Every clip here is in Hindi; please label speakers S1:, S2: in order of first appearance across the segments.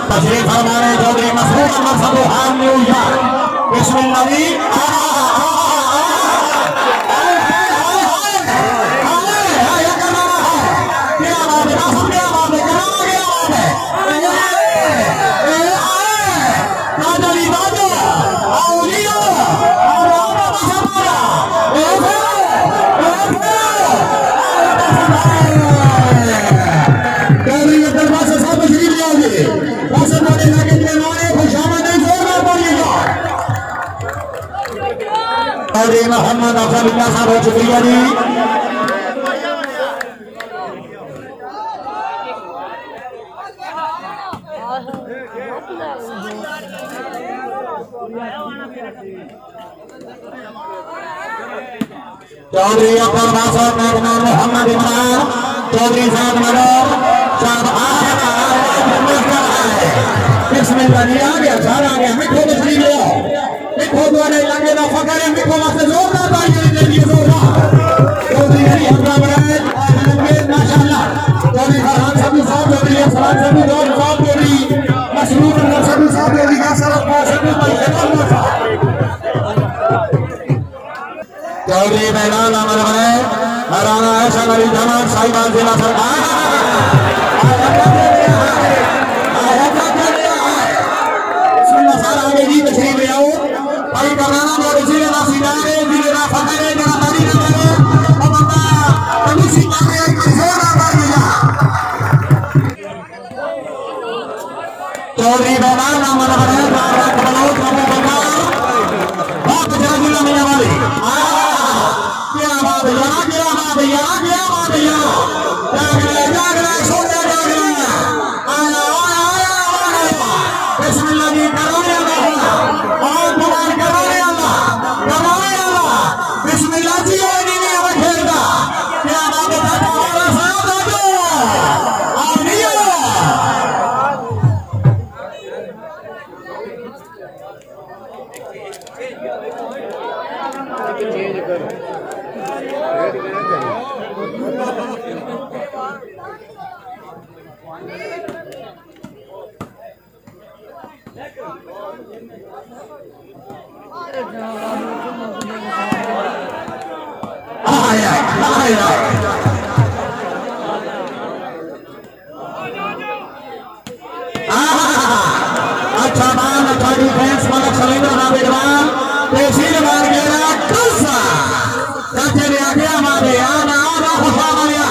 S1: तशरीफ हमारे चौधरी मसूद अहमद सबूहान न्यूयॉर्क बिस्मिल्लाह मोहम्मद अफजल साहब बहुत शुक्रिया जी। चौधरी अब्दुल बासर मोहम्मद इमरान चौधरी साहब नगर बिस्मिल्लाह जी आ गया सारा आ गया मिठो तस्वीर ले आओ मिठो द्वारे लगे ना फकर है मिठो वास्ते जोरदार तालियां दे दीजिए जोरदार चौधरी अली हमजा बराज माशाअल्लाह चौधरी फरहान साहब चौधरी अफसान साहब दौर साहब चौधरी मशरूर साहब चौधरी यासर अब्बास चौधरी मैदान अमर बने हराना ऐसा अली जमान साहिबान जिला सरकार सारा आगे जी तशरीफ ले आओ भाई कराना और जिले का सिदारे जिले का फकरे जरा बड़ी नजर अब बता कमिसी मारे एक जोरा मार दिया चौधरी मैदान अमर बने बाबा कमलोज बाबू बका बात जरा में वाली क्या बात या जागरा सोचा जागरा आया बिस्मिल्लाह जी करो या और दुआ करो या अल्लाह बिस्मिल्लाह जी ये नहीं है खेलता क्या बात है हमारा साथ आ जाओ आमीन चेंज करो अच्छा बाल अच्छा डिफेंस वाला सलेंडर ना बेटवाल तहसील मार गया कुसा सच्चे ने आगे हमारे आना आना खुशा मारिया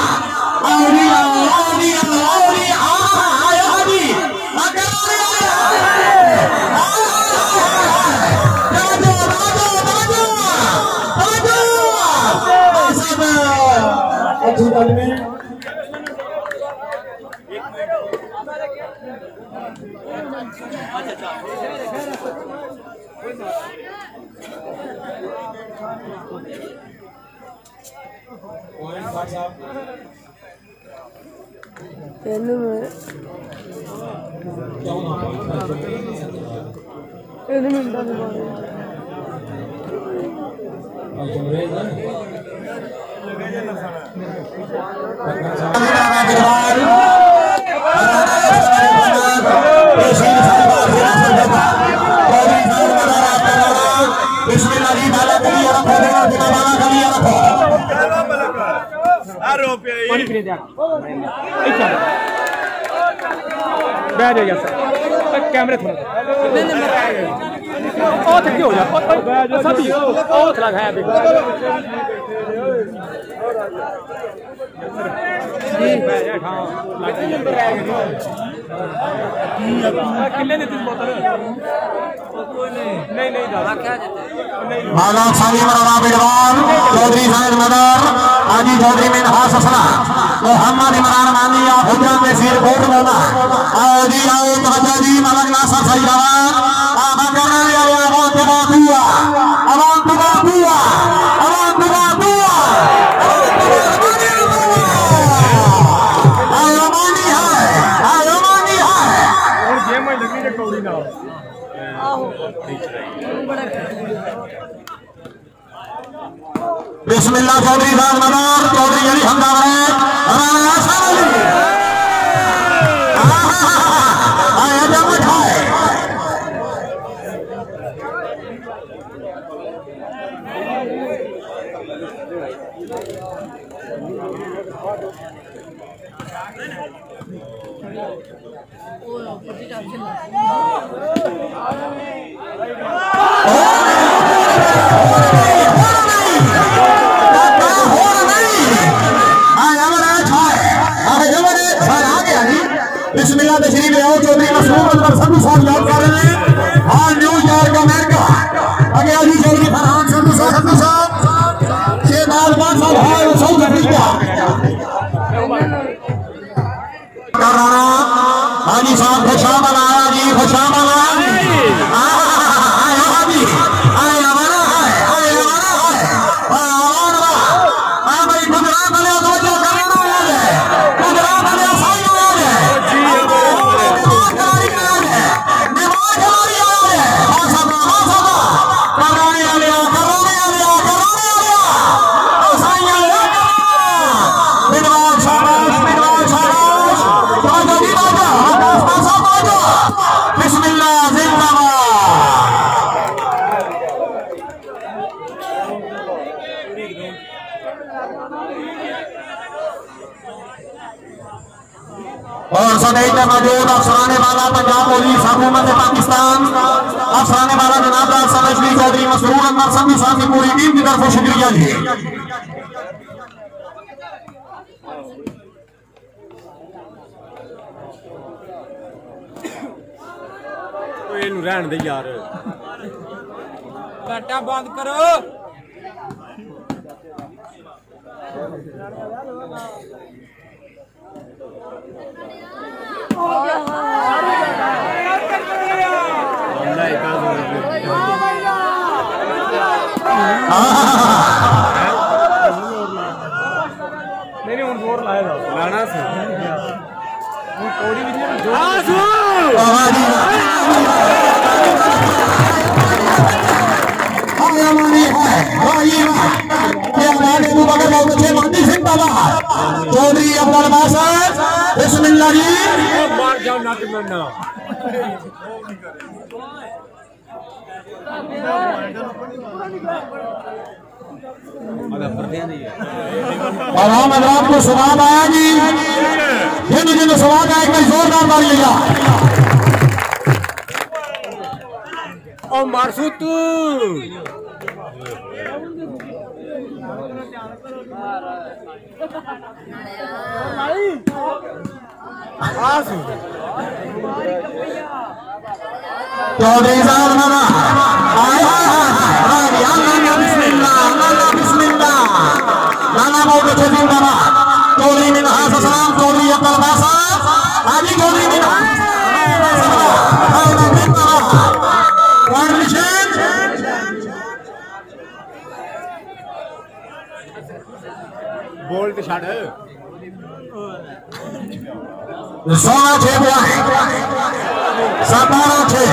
S1: औलिया औलिया औलिया आया हदी अगर अच्छी बात में कैमरे थोड़ा थकी हो जा चौधरी साहिब नगर आजी चौधरी में मोहम्मद इमरान मानिया हुजरा में सिर कोट बोला आओ जी मलक नासर सही जवान आका करने आया अवान तुबा दुआ आयो मानी है और ये मैं लगी के कौड़ी ना बिस्मिल्लाह चौधरी साहब नगर चौधरी अली हमजा बिस्मिल्लाह तशरीफ ले आओ। चौधरी मसरूर अनवर संधू साहब याद कर रहे हैं। हाँ न्यूयॉर्क अमेरिका आगे अली चौधरी फरहान संधू साहब शेहनाज खान साहब है साउथ अफ्रीका कर रहा। हाजी साहब खुशामद आया जी, खुशामद आया जी, आया जी, आया हमारा है, आया हमारा है, आया भाई गुजरात वाले दो जो करना है, गुजरात वाले साइड में है, और सदैव में मौजूद अफसराने वाला पंजाब पुलिस हुकूमत पाकिस्तान अफसराने वाला जनाब समझली चौधरी मसरूर अनवर संधू साहब की पूरी टीम की तरफ शुक्रिया जी।
S2: रहन दे यार, घाटा बंद करो। नहीं हूँ जोर लाएगा लाना से थोड़ी भी
S1: चौधरी अब्दुल बासर बिस्मिल्लाह जी
S2: मार जाओ नाट मरना।
S1: और हम हजरात को स्वाद आया जी, जिन स्वाद आया एक जोरदार मार लिया
S2: और मारसू तू
S1: चौधरी साहब नाना बिस्मिल्लाह नाना बिस्मिल्लाह नाना बहुत अच्छे दिन बाबा चौधरी मिनहास सलाम चौधरी अब्दुल बासर हाजी चौधरी मिनहास
S2: बोल तो छड़
S1: सोना छे बुआ सतारा छे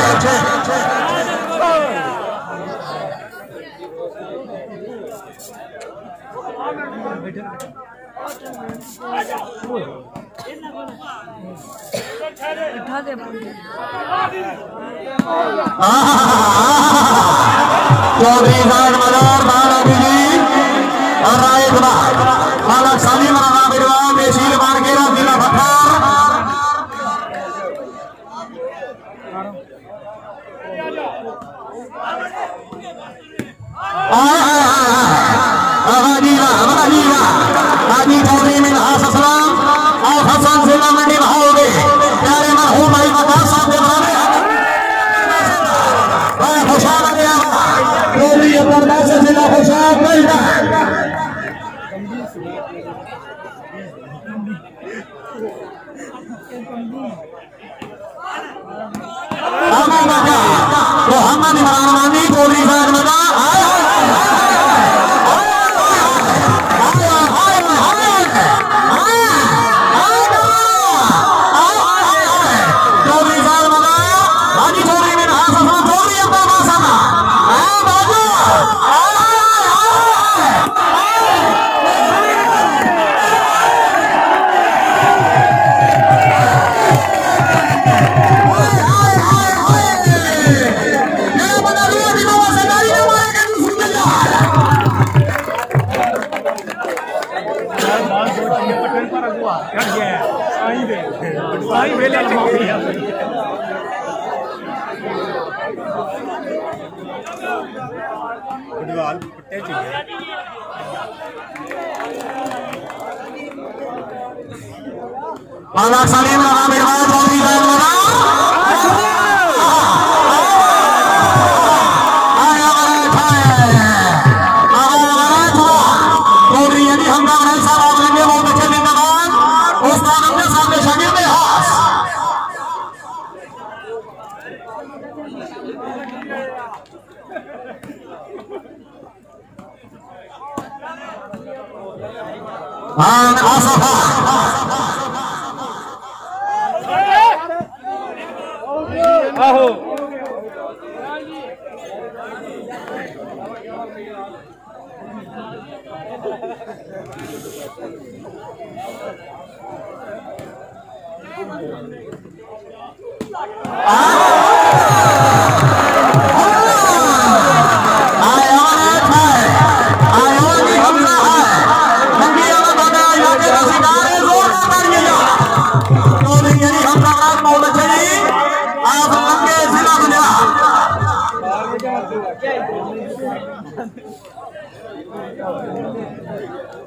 S1: चौधरी साहब मदार बाला बिजी और राय मालक साली मराना बिरवा बेशील मार के जिला फखर हाजी चौधरी मिनहास सलाम और हसन जिला मंडी भाओगे प्यारे मरहूम भाई वकार साहब के बराबर खुशाल गया चौधरी अब्दुल बासर जिला खुशाल गया मोहम्मद इमरान चौधरी साहब लगा
S2: पटन पर अगुआ कट गया आई दे आई वेले लमाई फुटबॉल पट्टे चाहिए
S1: बाला सलीम लगा बिरवा चौधरी का
S2: आहो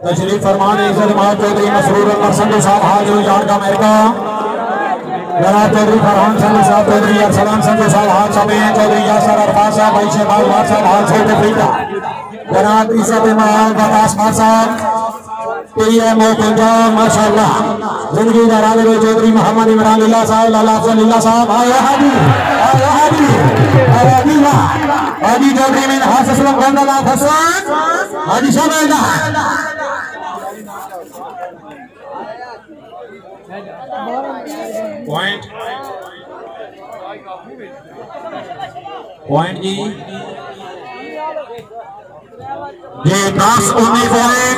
S1: तशरीफ फरमाने जनाब चौधरी मसरूर अनवर संधू साहब हाजिर जान का अमेरिका जनाब चौधरी फरहान संधू साहब चौधरी अरसलान संधू साहब हाल समय चौधरी यासर अरफात साहब भाई शहबाज वार साहब हाल छोटे अफ्रीका जनाब ईसा बिमार बकास खान साहब पीएमओ पंजाब माशाअल्लाह जिंदगी का राज चौधरी मोहम्मद इमरान लीला साहब लाला अफजल लीला साहब आया हाजी हाजी चौधरी में हास असलम गंदला हसन हाजी शामिल पॉइंट जी 10-19 है